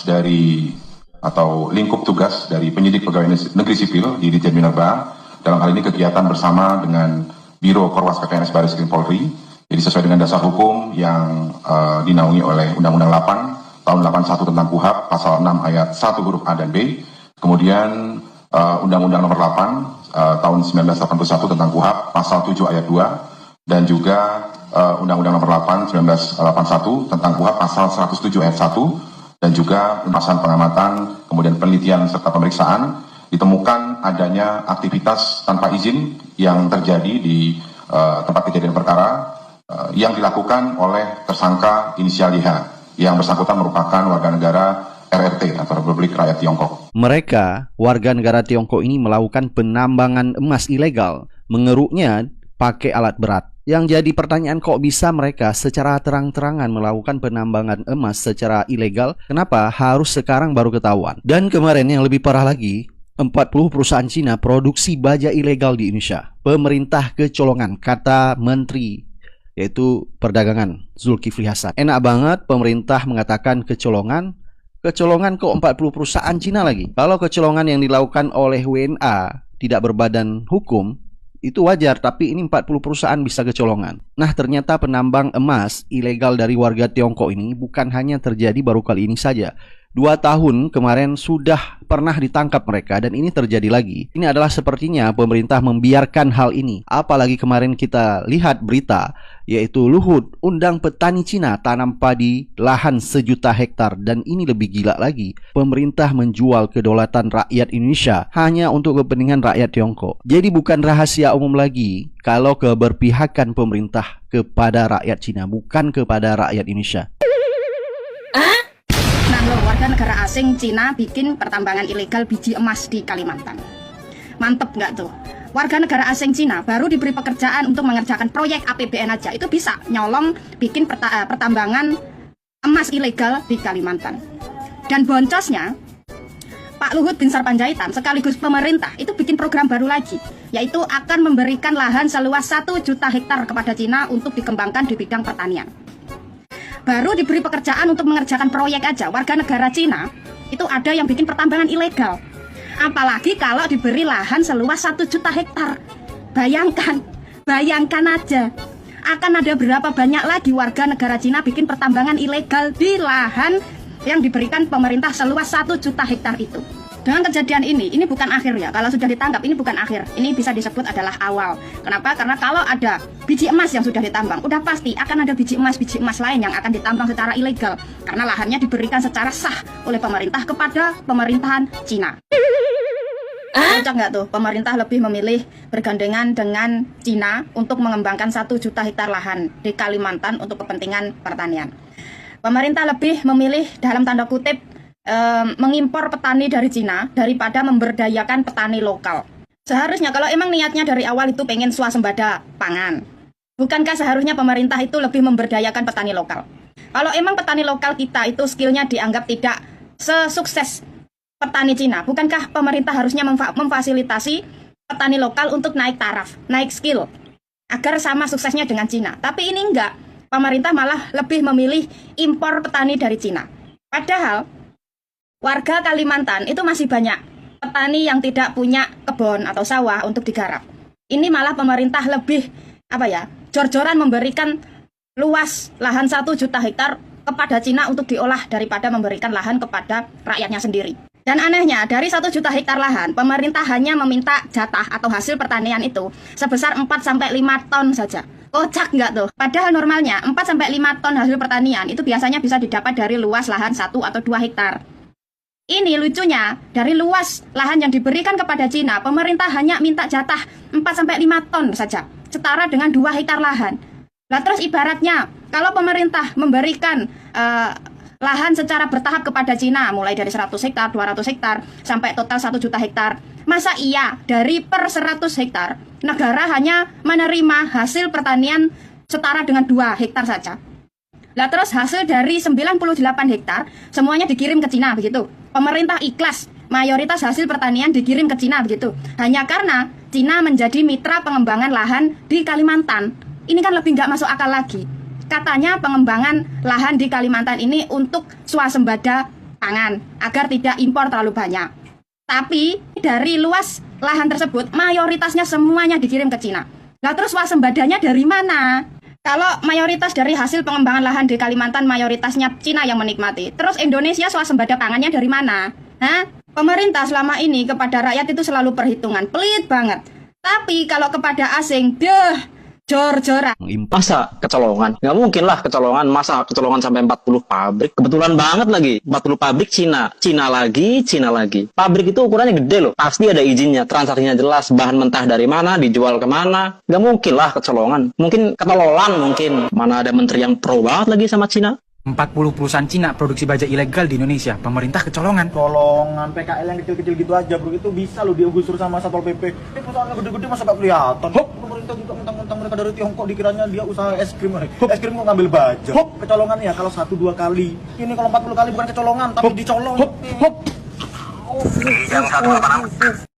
dari atau lingkup tugas dari penyidik pegawai negeri sipil di Ditjen Minerba, dalam hal ini kegiatan bersama dengan Biro Korwas KKNS Barreskrim Polri. Jadi sesuai dengan dasar hukum yang dinaungi oleh Undang-Undang 8 tahun 81 tentang KUHP pasal 6 ayat 1 huruf A dan B, kemudian Undang-Undang nomor 8 tahun 1981 tentang KUHP pasal 7 ayat 2, dan juga Undang-Undang nomor 8 1981 tentang KUHP pasal 107 ayat 1, dan juga pembahasan pengamatan, kemudian penelitian serta pemeriksaan, ditemukan adanya aktivitas tanpa izin yang terjadi di tempat kejadian perkara yang dilakukan oleh tersangka inisial YH, yang bersangkutan merupakan warga negara RRT atau Republik Rakyat Tiongkok. Mereka, warga negara Tiongkok ini melakukan penambangan emas ilegal, mengeruknya pakai alat berat. Yang jadi pertanyaan, kok bisa mereka secara terang-terangan melakukan penambangan emas secara ilegal? Kenapa harus sekarang baru ketahuan? Dan kemarin yang lebih parah lagi, 40 perusahaan Cina produksi baja ilegal di Indonesia. Pemerintah kecolongan, kata Menteri yaitu Perdagangan Zulkifli Hasan. Enak banget pemerintah mengatakan kecolongan. Kecolongan kok 40 perusahaan Cina lagi. Kalau kecolongan yang dilakukan oleh WNA tidak berbadan hukum, itu wajar, tapi ini 40 perusahaan bisa kecolongan. Nah, ternyata penambang emas ilegal dari warga Tiongkok ini bukan hanya terjadi baru kali ini saja. 2 tahun kemarin sudah pernah ditangkap mereka, dan ini terjadi lagi. Ini adalah sepertinya pemerintah membiarkan hal ini. Apalagi kemarin kita lihat berita, yaitu Luhut undang petani Cina tanam padi lahan 1 juta hektar. Dan ini lebih gila lagi, pemerintah menjual kedaulatan rakyat Indonesia hanya untuk kepentingan rakyat Tiongkok. Jadi bukan rahasia umum lagi kalau keberpihakan pemerintah kepada rakyat Cina, bukan kepada rakyat Indonesia. Warga negara asing Cina bikin pertambangan ilegal biji emas di Kalimantan. Mantep nggak tuh? Warga negara asing Cina baru diberi pekerjaan untuk mengerjakan proyek APBN aja, itu bisa nyolong bikin pertambangan emas ilegal di Kalimantan. Dan boncosnya, Pak Luhut Bin Sarpanjaitan sekaligus pemerintah itu bikin program baru lagi, yaitu akan memberikan lahan seluas 1 juta hektar kepada Cina untuk dikembangkan di bidang pertanian. Baru diberi pekerjaan untuk mengerjakan proyek aja, warga negara Cina itu ada yang bikin pertambangan ilegal. Apalagi kalau diberi lahan seluas 1 juta hektar. Bayangkan aja, akan ada berapa banyak lagi warga negara Cina bikin pertambangan ilegal di lahan yang diberikan pemerintah seluas 1 juta hektar itu. Dengan kejadian ini bukan akhir ya. Kalau sudah ditangkap, ini bukan akhir. Ini bisa disebut adalah awal. Kenapa? Karena kalau ada biji emas yang sudah ditambang, udah pasti akan ada biji emas lain yang akan ditambang secara ilegal. Karena lahannya diberikan secara sah oleh pemerintah kepada pemerintahan Cina. Cocok nggak tuh? Pemerintah lebih memilih bergandengan dengan Cina untuk mengembangkan 1 juta hektar lahan di Kalimantan untuk kepentingan pertanian. Pemerintah lebih memilih dalam tanda kutip mengimpor petani dari Cina daripada memberdayakan petani lokal. Seharusnya kalau emang niatnya dari awal itu pengen swasembada pangan, bukankah seharusnya pemerintah itu lebih memberdayakan petani lokal? Kalau emang petani lokal kita itu skillnya dianggap tidak sesukses petani Cina, bukankah pemerintah harusnya memfasilitasi petani lokal untuk naik taraf, naik skill, agar sama suksesnya dengan Cina? Tapi ini enggak, pemerintah malah lebih memilih impor petani dari Cina. Padahal warga Kalimantan itu masih banyak petani yang tidak punya kebun atau sawah untuk digarap. Ini malah pemerintah lebih jor-joran memberikan luas lahan 1 juta hektar kepada Cina untuk diolah daripada memberikan lahan kepada rakyatnya sendiri. Dan anehnya, dari 1 juta hektar lahan, pemerintah hanya meminta jatah atau hasil pertanian itu sebesar 4-5 ton saja. Kocak nggak tuh? Padahal normalnya 4-5 ton hasil pertanian itu biasanya bisa didapat dari luas lahan 1 atau 2 hektar. Ini lucunya, dari luas lahan yang diberikan kepada Cina, pemerintah hanya minta jatah 4-5 ton saja, setara dengan 2 hektar lahan. Lah terus ibaratnya, kalau pemerintah memberikan lahan secara bertahap kepada Cina, mulai dari 100 hektar, 200 hektar, sampai total 1 juta hektar, masa iya dari per 100 hektar, negara hanya menerima hasil pertanian setara dengan 2 hektar saja? Lah terus hasil dari 98 hektar semuanya dikirim ke Cina begitu. Pemerintah ikhlas mayoritas hasil pertanian dikirim ke Cina begitu. Hanya karena Cina menjadi mitra pengembangan lahan di Kalimantan. Ini kan lebih nggak masuk akal lagi. Katanya pengembangan lahan di Kalimantan ini untuk swasembada pangan agar tidak impor terlalu banyak. Tapi dari luas lahan tersebut mayoritasnya semuanya dikirim ke Cina. Nah terus swaspodanya dari mana? Kalau mayoritas dari hasil pengembangan lahan di Kalimantan mayoritasnya Cina yang menikmati. Terus Indonesia swasembada pangannya dari mana? Hah? Pemerintah selama ini kepada rakyat itu selalu perhitungan, pelit banget. Tapi kalau kepada asing, jor-joran. Masa kecolongan? Nggak mungkin lah kecolongan. Masa kecolongan sampai 40 pabrik? Kebetulan banget lagi. 40 pabrik Cina. Cina lagi. Pabrik itu ukurannya gede loh. Pasti ada izinnya. Transaksinya jelas. Bahan mentah dari mana, dijual kemana. Nggak mungkin lah kecolongan. Mungkin ketololan mungkin. Mana ada menteri yang pro banget lagi sama Cina. 40 perusahaan Cina produksi baja ilegal di Indonesia. Pemerintah kecolongan. Colongan PKL yang kecil-kecil gitu aja bro, itu bisa lo digusur sama Satpol PP. Ini perusahaan gede-gede masa gak kelihatan. Pemerintah juga mentang-mentang mereka dari Tiongkok dikiranya dia usaha es krim. Es krim kok ngambil baja. Kecolongan ya kalau 1-2 kali. Ini kalau 40 kali bukan kecolongan tapi dicolong.